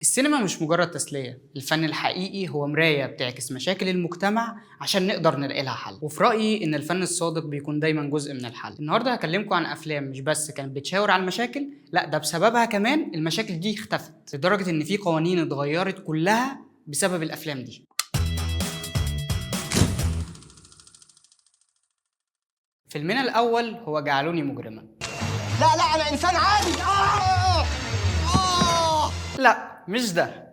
السينما مش مجرد تسلية، الفن الحقيقي هو مراية بتعكس مشاكل المجتمع عشان نقدر نلاقي لها حل، وفي رأيي إن الفن الصادق بيكون دايما جزء من الحل. النهاردة هكلمكم عن أفلام مش بس كانت بتشاور على المشاكل، لا ده بسببها كمان المشاكل دي اختفت، لدرجة إن في قوانين اتغيرت كلها بسبب الأفلام دي. فيلمنا الأول هو جعلوني مجرما. لا لا انا انسان عادي. لا مش ده.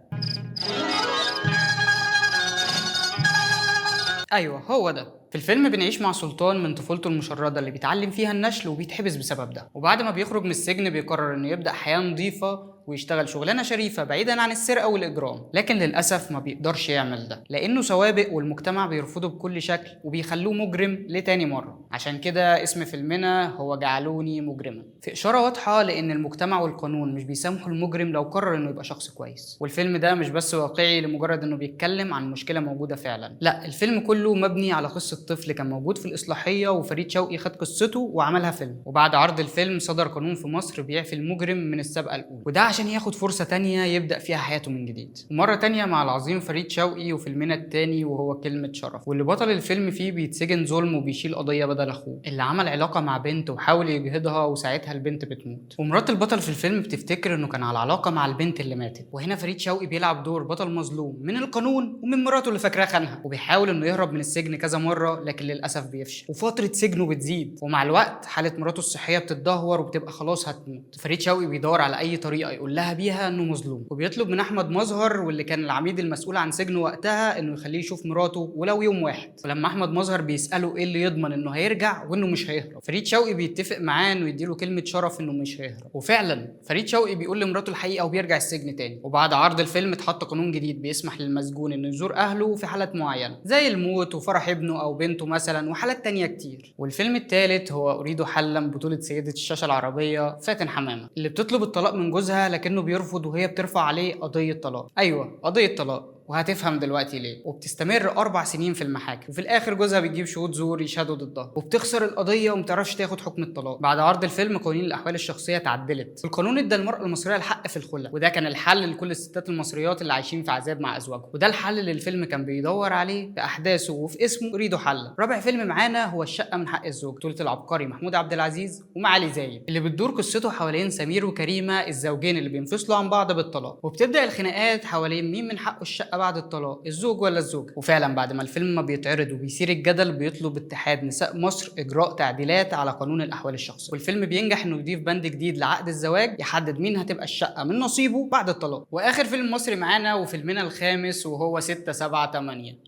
ايوه هو ده. في الفيلم بنعيش مع سلطان من طفولته المشردة اللي بيتعلم فيها النشل وبيتحبس بسبب ده، وبعد ما بيخرج من السجن بيقرر انه يبدأ حياة نظيفة ويشتغل شغلانة شريفة بعيدا عن السرقة والإجرام، لكن للأسف ما بيقدرش يعمل ده لأنه سوابق والمجتمع بيرفضه بكل شكل وبيخلوه مجرم لتاني مرة. عشان كده اسم فيلمنا هو جعلوني مجرما، في إشارة واضحة لأن المجتمع والقانون مش بيسامحوا المجرم لو قرر انه يبقى شخص كويس. والفيلم ده مش بس واقعي لمجرد انه بيتكلم عن مشكلة موجودة فعلا، لا الفيلم كله مبني على قصة طفل كان موجود في الإصلاحية وفريد شوقي خد قصته وعملها فيلم، وبعد عرض الفيلم صدر قانون في مصر بيعفي المجرم من السابقة الأولى، وده عشان ياخد فرصة تانية يبدأ فيها حياته من جديد. ومرة تانية مع العظيم فريد شوقي وفيلمنا التاني وهو كلمة شرف، واللي بطل الفيلم فيه بيتسجن ظلم وبيشيل قضية بدل أخوه اللي عمل علاقة مع بنت وحاول يجهضها وساعتها البنت بتموت، ومرات البطل في الفيلم بتفتكر إنه كان على علاقة مع البنت اللي ماتت. وهنا فريد شوقي بيلعب دور بطل مظلوم من القانون ومن مراته اللي فاكراه خانها، وبيحاول إنه يهرب من السجن كذا مرة لكن للأسف بيفشل، وفترة سجنه بتزيد، ومع الوقت حالة مراته الصحية بتتدهور وبتبقى خلاص هتموت. فريد شوقي بيدور على أي طريقة يقول لها بيها إنه مظلوم، وبيطلب من أحمد مظهر واللي كان العميد المسؤول عن سجنه وقتها إنه يخليه يشوف مراته ولو يوم واحد. ولما أحمد مظهر بيسأله إيه اللي يضمن إنه هيرجع وإنه مش هيهرب، فريد شوقي بيتفق معاه إنه يديله كلمة شرف إنه مش هيهرب، وفعلا فريد شوقي بيقول لمراته الحقيقة وبيرجع السجن تاني. وبعد عرض الفيلم اتحط قانون جديد بيسمح للمسجون إنه يزور أهله في حالات معينة زي الموت وفرح ابنه أو بنته مثلا وحالات تانية كتير. والفيلم الثالث هو أريد حلا بطولة سيدة الشاشة العربية فاتن حمامة اللي بتطلب الطلاق من جوزها لكنه بيرفض وهي بترفع عليه قضية طلاق. أيوة قضية طلاق، وهتفهم دلوقتي ليه. وبتستمر 4 سنين في المحاكم، وفي الاخر جوزها بيجيب شهود زور يشهدوا ضدها وبتخسر القضيه ومتعرفش تاخد حكم الطلاق. بعد عرض الفيلم قوانين الاحوال الشخصيه اتعدلت، القانون ادى المراه المصريه الحق في الخلع، وده كان الحل لكل الستات المصريات اللي عايشين في عذاب مع ازواجهم، وده الحل اللي الفيلم كان بيدور عليه في احداثه وفي اسمه اريد حلا. رابع فيلم معانا هو الشقه من حق الزوج، بطوله العبقري محمود عبد العزيز ومعالي زايد، اللي بتدور قصته حوالين سمير وكريمه الزوجين اللي بينفصلوا عن بعض بالطلاق، وبتبدا الخناقات حوالين مين من حقه الشقه بعد الطلاق، الزوج ولا الزوجة. وفعلا بعد ما الفيلم ما بيتعرض وبيثير الجدل بيطلب اتحاد نساء مصر إجراء تعديلات على قانون الأحوال الشخصية، والفيلم بينجح إنه يضيف بند جديد لعقد الزواج يحدد مين هتبقى الشقة من نصيبه بعد الطلاق. وآخر فيلم مصري معانا وفيلمنا الخامس وهو 6 7 8،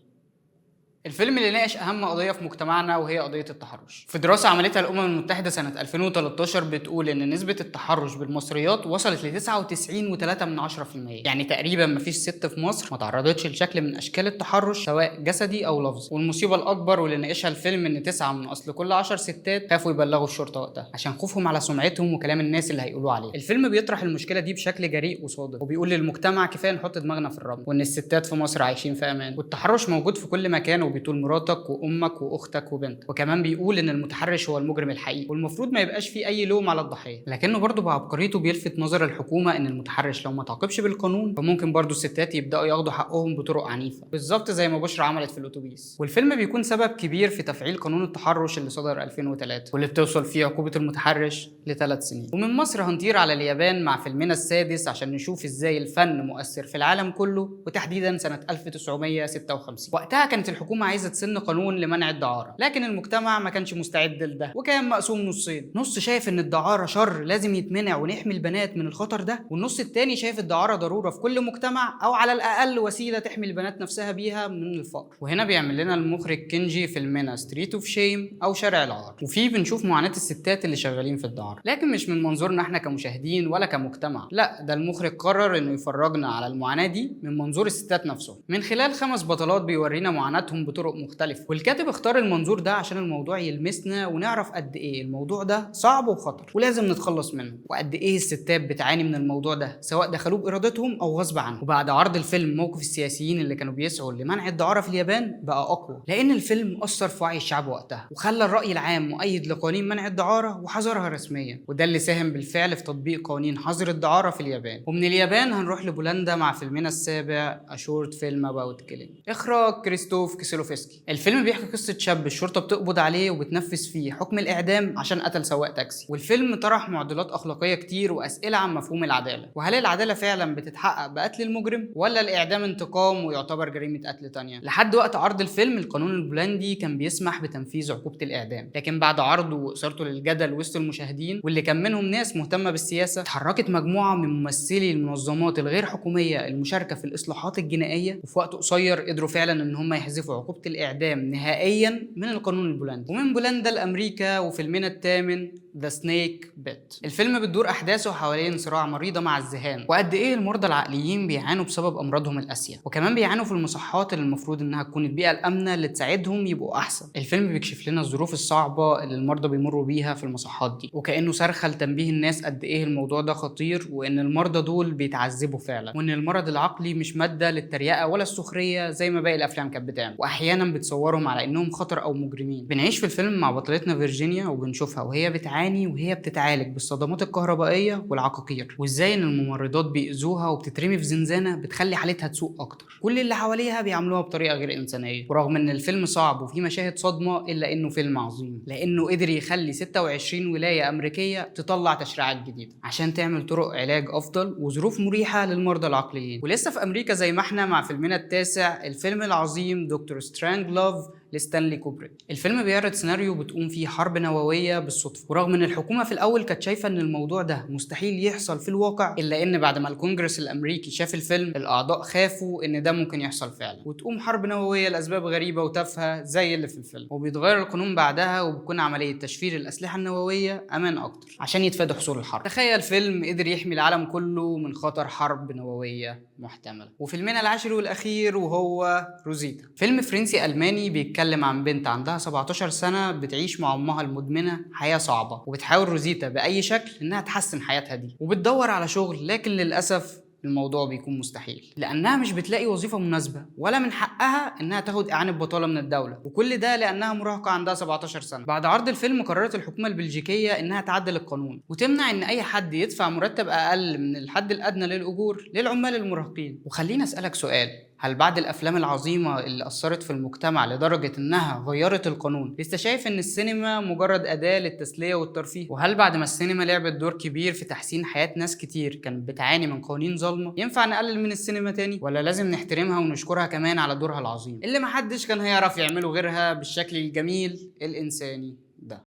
الفيلم اللي ناقش اهم قضيه في مجتمعنا وهي قضيه التحرش. في دراسه عملتها الامم المتحده سنه 2013 بتقول ان نسبه التحرش بالمصريات وصلت ل 99.3%، يعني تقريبا مفيش ست في مصر ما تعرضتش لشكل من اشكال التحرش سواء جسدي او لفظي. والمصيبه الاكبر واللي ناقشها الفيلم ان 9 من اصل كل 10 ستات خافوا يبلغوا الشرطه وقتها عشان خوفهم على سمعتهم وكلام الناس اللي هيقولوا عليه. الفيلم بيطرح المشكله دي بشكل جريء وصادق، وبيقول للمجتمع كفايه نحط دماغنا في الرمل وان الستات في مصر عايشين في امان، والتحرش موجود في كل مكان وبيطول مراتك وامك واختك وبنتك. وكمان بيقول ان المتحرش هو المجرم الحقيقي والمفروض ما يبقاش فيه اي لوم على الضحيه، لكنه برضه بعبقريته بيلفت نظر الحكومه ان المتحرش لو ما تعاقبش بالقانون فممكن برضه الستات يبداوا ياخدوا حقهم بطرق عنيفه، بالظبط زي ما بشرى عملت في الاتوبيس. والفيلم بيكون سبب كبير في تفعيل قانون التحرش اللي صدر 2003 واللي بتوصل فيه عقوبه المتحرش ل3 سنين. ومن مصر هنطير على اليابان مع فيلمنا السادس عشان نشوف ازاي الفن مؤثر في العالم كله، وتحديدا سنه 1956. وقتها كانت الحكومه عايزه تسن قانون لمنع الدعاره، لكن المجتمع ما كانش مستعد لده وكان مقسوم نصين، نص شايف ان الدعاره شر لازم يتمنع ونحمي البنات من الخطر ده، والنص التاني شايف الدعاره ضروره في كل مجتمع او على الاقل وسيله تحمي البنات نفسها بيها من الفقر. وهنا بيعمل لنا المخرج كينجي فيلمنا ستريت اوف شيم او شارع العار، وفيه بنشوف معاناه الستات اللي شغالين في الدعاره، لكن مش من منظورنا احنا كمشاهدين ولا كمجتمع، لا ده المخرج قرر انه يفرجنا على المعاناه دي من منظور الستات نفسهم من خلال 5 بطلات بيورينا معاناتهم بطرق مختلفة، والكاتب اختار المنظور ده عشان الموضوع يلمسنا ونعرف قد ايه الموضوع ده صعب وخطر ولازم نتخلص منه، وقد ايه الستات بتعاني من الموضوع ده سواء دخلوه بإرادتهم أو غصب عنهم. وبعد عرض الفيلم موقف السياسيين اللي كانوا بيسعوا لمنع الدعارة في اليابان بقى أقوى، لأن الفيلم أثر في وعي الشعب وقتها وخلى الرأي العام مؤيد لقوانين منع الدعارة وحظرها رسميا، وده اللي ساهم بالفعل في تطبيق قوانين حظر الدعارة في اليابان. ومن اليابان هنروح لبولندا مع فيلمنا السابع A Short Film About Killing، إخراج كريستوف كيسلوفسكي. الفيلم بيحكي قصة شاب الشرطة بتقبض عليه وبتنفذ فيه حكم الإعدام عشان قتل سواق تاكسي، والفيلم طرح معضلات أخلاقية كتير وأسئلة عن مفهوم العدالة، وهل العدالة فعلا بتتحقق بقتل المجرم ولا الإعدام انتقام ويعتبر جريمة قتل تانية؟ لحد وقت عرض الفيلم القانون البولندي كان بيسمح بتنفيذ عقوبة الإعدام، لكن بعد عرضه وإثارته للجدل وسط المشاهدين واللي كان منهم ناس مهتمة بالسياسة، اتحركت مجموعة من ممثلي المنظمات الغير حكومية المشاركة في الإصلاحات الجنائية، وفي وقت قصير قدروا فعلا إن هم يحذفوا عقوبة الإعدام نهائيا من القانون البولندي. ومن بولندا لأمريكا وفيلمنا الثامن ذا سنيك بيت. الفيلم بتدور أحداثه حوالين صراع مريضة مع الذهان، وقد إيه المرضى العقليين بيعانوا بسبب أمراضهم القاسية، وكمان بيعانوا في المصحات اللي المفروض إنها تكون البيئة الآمنة اللي تساعدهم يبقوا أحسن. الفيلم بيكشف لنا الظروف الصعبة اللي المرضى بيمروا بيها في المصحات دي، وكأنه صرخة لتنبيه الناس قد إيه الموضوع ده خطير، وإن المرضى دول بيتعذبوا فعلا، وإن المرض العقلي مش مادة للتريقة ولا السخرية زي ما باقي الأفلام كانت بتعمل، وأحيانا بتصورهم على إنهم خطر أو مجرمين. بنعيش في الفيلم مع بطلتنا فيرجينيا وبنشوفها وهي بتعاني وهي بتتعالج بالصدمات الكهربائية والعقاقير، وإزاي إن الممرضات بيأذوها وبتترمي في زنزانة بتخلي حالتها تسوء أكتر. كل اللي حواليها بيعاملوها بطريقة غير إنسانية. ورغم إن الفيلم صعب وفيه مشاهد صدمة إلا إنه فيلم عظيم، لأنه قدر يخلي 26 ولاية أمريكية تطلع تشريعات جديدة عشان تعمل طرق علاج أفضل وظروف مريحة للمرضى العقليين. ولسه في أمريكا زي ما احنا مع فيلمنا التاسع الفيلم العظيم دكتور سترانج لوف لستانلي كوبريك. الفيلم بيعرض سيناريو بتقوم فيه حرب نووية بالصدفة، ورغم ان الحكومة في الاول كانت شايفة ان الموضوع ده مستحيل يحصل في الواقع، الا ان بعد ما الكونجرس الامريكي شاف الفيلم الاعضاء خافوا ان ده ممكن يحصل فعلا وتقوم حرب نووية لاسباب غريبة وتافهة زي اللي في الفيلم، وبيتغير القانون بعدها وبتكون عملية تشفير الاسلحة النووية امان اكتر عشان يتفادى حصول الحرب. تخيل فيلم قدر يحمي العالم كله من خطر حرب نووية محتملة. وفيلمنا العاشر والاخير وهو روزيتا، فيلم فرنسي الماني بيتكلم عن بنت عندها 17 سنة بتعيش مع امها المدمنة حياة صعبة، وبتحاول روزيتا بأي شكل إنها تحسن حياتها دي، وبتدور على شغل، لكن للأسف الموضوع بيكون مستحيل لأنها مش بتلاقي وظيفة مناسبة ولا من حقها إنها تاخد إعانة بطالة من الدولة، وكل ده لأنها مراهقة عندها 17 سنة. بعد عرض الفيلم قررت الحكومة البلجيكية إنها تعدل القانون وتمنع إن أي حد يدفع مرتب أقل من الحد الأدنى للأجور للعمال المراهقين. وخلينا أسألك سؤال، هل بعد الأفلام العظيمة اللي أثرت في المجتمع لدرجة إنها غيرت القانون لسه شايف إن السينما مجرد أداة للتسلية والترفيه؟ وهل بعد ما السينما لعبت دور كبير في تحسين حياة ناس كتير كانت بتعاني من قوانين ظالمة ينفع نقلل من السينما تاني؟ ولا لازم نحترمها ونشكرها كمان على دورها العظيم اللي محدش كان هيعرف يعمله غيرها بالشكل الجميل الإنساني ده؟